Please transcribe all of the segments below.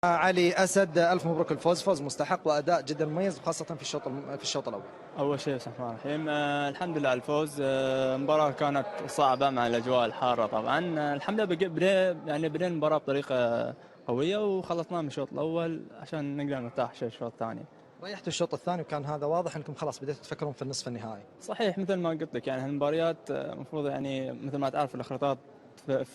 علي أسد، ألف مبروك الفوز، فوز مستحق وأداء جدا مميز وخاصة في الشوط الأول. أول شيء بسم الله الرحمن الرحيم، الحمد لله على الفوز. المباراة كانت صعبة مع الأجواء الحارة طبعا. الحمد لله بدينا المباراة بطريقة قوية وخلصناها من الشوط الأول عشان نقدر نرتاح شوي الشوط الثاني. ريحتوا الشوط الثاني وكان هذا واضح أنكم خلاص بديتوا تفكرون في النصف النهائي. صحيح، مثل ما قلت لك يعني هالمباريات المفروض يعني مثل ما تعرف الإخراطات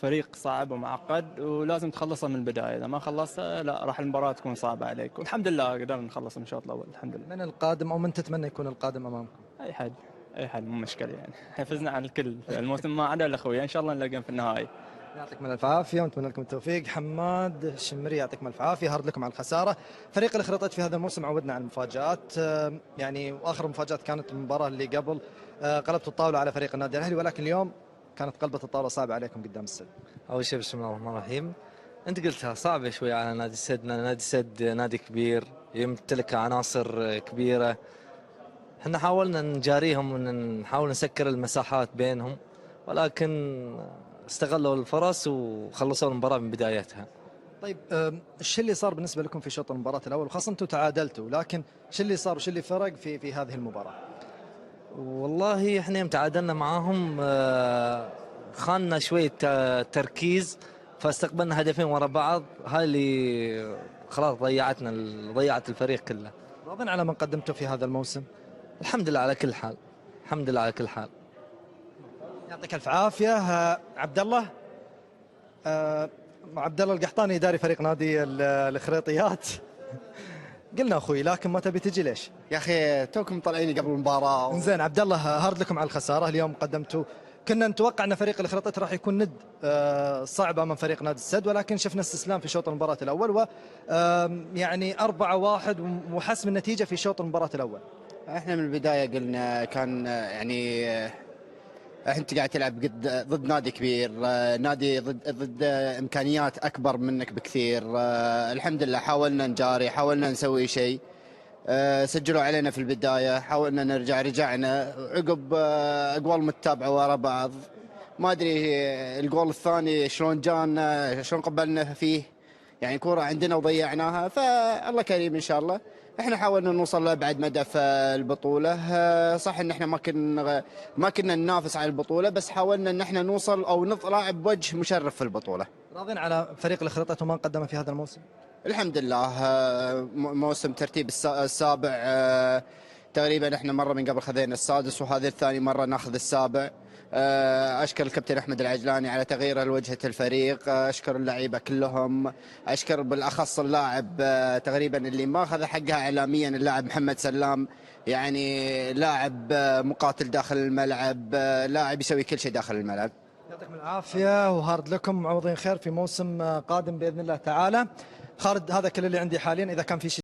فريق صعب ومعقد ولازم تخلصها من البداية. إذا ما خلصتها لا راح المباراة تكون صعبة عليك، والحمد لله قدرنا نخلص من الشوط الأول الحمد لله. من القادم أو من تتمنى يكون القادم أمامكم؟ أي حد مو مشكلة يعني. احنا فزنا على الكل الموسم ما عدا الأخوية، إن شاء الله نلاقيهم في النهائي. يعطيك من الف عافية ونتمنى لكم التوفيق. حماد الشمري يعطيكم الف عافية، هارد لكم على الخسارة. فريق الإخراطات في هذا الموسم عودنا على المفاجآت، يعني وآخر مفاجأة كانت المباراة اللي قبل، قلبتوا الطاولة على فريق النادي الأهلي، ولكن اليوم كانت قلبة الطاولة صعبة عليكم قدام السد. أول شيء بسم الله الرحمن الرحيم. أنت قلتها صعبة شوي على نادي السد، نادي السد نادي كبير يمتلك عناصر كبيرة. احنا حاولنا نجاريهم ونحاول نسكر المساحات بينهم، ولكن استغلوا الفرص وخلصوا المباراة من بدايتها. طيب، ايش اللي صار بالنسبة لكم في شوط المباراة الأول، وخاصة أنتم تعادلتوا، لكن ايش اللي صار وش اللي فرق في هذه المباراة؟ والله احنا يوم تعادلنا معاهم خاننا شوية تركيز، فاستقبلنا هدفين ورا بعض، هاي اللي خلاص ضيعت الفريق كله. راضين على من قدمته في هذا الموسم؟ الحمد لله على كل حال، الحمد لله على كل حال. يعطيك الف عافيه. عبد الله، عبد الله القحطاني اداري فريق نادي الخريطيات. قلنا اخوي لكن ما تبي تجي ليش؟ يا اخي توكم طالعين قبل المباراه زين عبد الله، هارد لكم على الخساره. اليوم قدمتوا، كنا نتوقع ان فريق الخريطيات راح يكون ند صعب امام فريق نادي السد، ولكن شفنا استسلام في شوط المباراه الاول، و يعني 4-1 وحسم النتيجه في شوط المباراه الاول. احنا من البدايه قلنا كان يعني انت قاعد تلعب ضد نادي كبير، نادي ضد امكانيات اكبر منك بكثير. الحمد لله حاولنا نجاري، حاولنا نسوي شيء. سجلوا علينا في البدايه، حاولنا رجعنا عقب اقوال متتابعه ورا بعض. ما ادري الجول الثاني شلون جانا، شلون قبلنا فيه، يعني كرة عندنا وضيعناها، فالله كريم ان شاء الله. احنا حاولنا نوصل لابعد مدى في البطولة. صح ان احنا ما كنا ننافس على البطولة، بس حاولنا ان احنا نوصل او نطلع بوجه مشرف في البطولة. راضين على فريق الخريطيات وما قدمه في هذا الموسم؟ الحمد لله. موسم ترتيب السابع تقريبا. احنا مرة من قبل خذينا السادس، وهذه الثاني مرة ناخذ السابع. اشكر الكابتن احمد العجلاني على تغييره لوجهة الفريق، اشكر اللعيبه كلهم، اشكر بالاخص اللاعب تقريبا اللي ما اخذ حقها اعلاميا، اللاعب محمد سلام. يعني لاعب مقاتل داخل الملعب، لاعب يسوي كل شيء داخل الملعب. يعطيكم العافيه وهارد لكم، معوضين خير في موسم قادم باذن الله تعالى. خالد، هذا كل اللي عندي حاليا، اذا كان في شيء